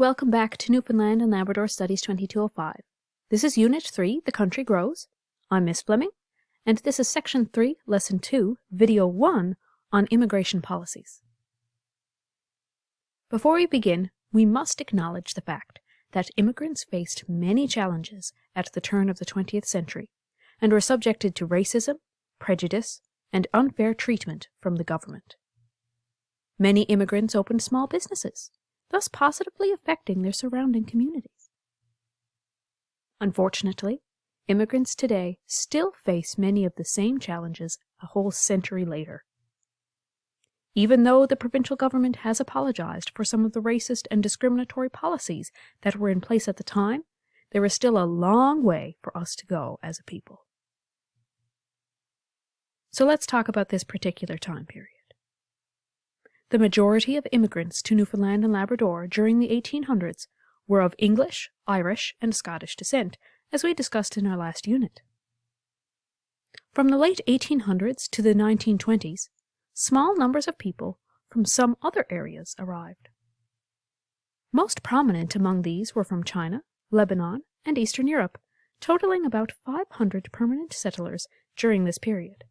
welcome back to Newfoundland and Labrador Studies 2205. This is Unit 3, The Country Grows. I'm Miss Fleming, and this is Section 3, Lesson 2, Video 1 on Immigration Policies. Before we begin, we must acknowledge the fact that immigrants faced many challenges at the turn of the 20th century and were subjected to racism, prejudice, and unfair treatment from the government. Many immigrants opened small businesses, thus positively affecting their surrounding communities. Unfortunately, immigrants today still face many of the same challenges a whole century later. Even though the provincial government has apologized for some of the racist and discriminatory policies that were in place at the time, there is still a long way for us to go as a people. So let's talk about this particular time period. The majority of immigrants to Newfoundland and Labrador during the 1800s were of English, Irish, and Scottish descent, as we discussed in our last unit. From the late 1800s to the 1920s, small numbers of people from some other areas arrived. Most prominent among these were from China, Lebanon, and Eastern Europe, totaling about 500 permanent settlers during this period.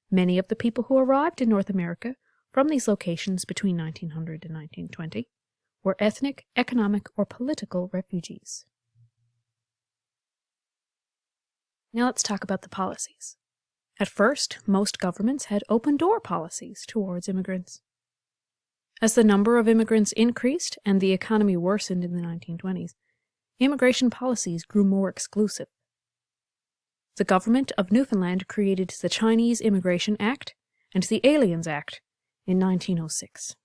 Many of the people who arrived in North America from these locations between 1900 and 1920 were ethnic, economic, or political refugees. Now let's talk about the policies. At first, most governments had open-door policies towards immigrants. As the number of immigrants increased and the economy worsened in the 1920s, immigration policies grew more exclusive. The government of Newfoundland created the Chinese Immigration Act and the Aliens Act in 1906.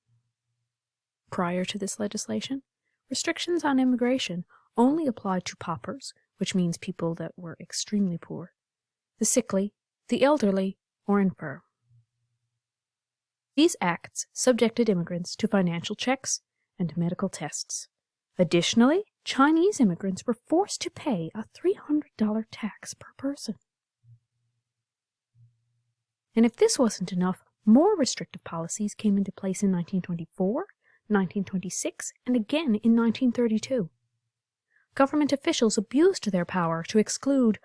Prior to this legislation, restrictions on immigration only applied to paupers, which means people that were extremely poor, the sickly, the elderly, or infirm. These acts subjected immigrants to financial checks and medical tests. Additionally, Chinese immigrants were forced to pay a $300 tax per person. And if this wasn't enough, more restrictive policies came into place in 1924, 1926, and again in 1932. Government officials abused their power to exclude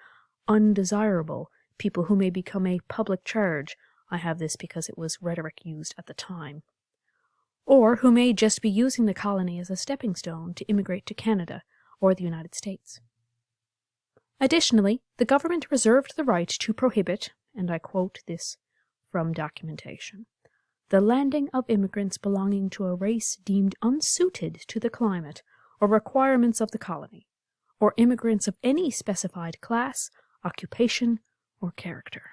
undesirable people who may become a public charge. I have this because it was rhetoric used at the time. Or who may just be using the colony as a stepping stone to immigrate to Canada or the United States. Additionally, the government reserved the right to prohibit, and I quote this from documentation, the landing of immigrants belonging to a race deemed unsuited to the climate or requirements of the colony, or immigrants of any specified class, occupation, or character.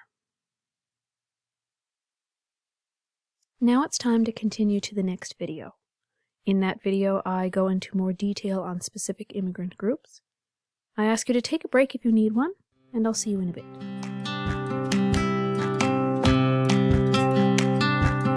Now it's time to continue to the next video. In that video, I go into more detail on specific immigrant groups. I ask you to take a break if you need one, and I'll see you in a bit.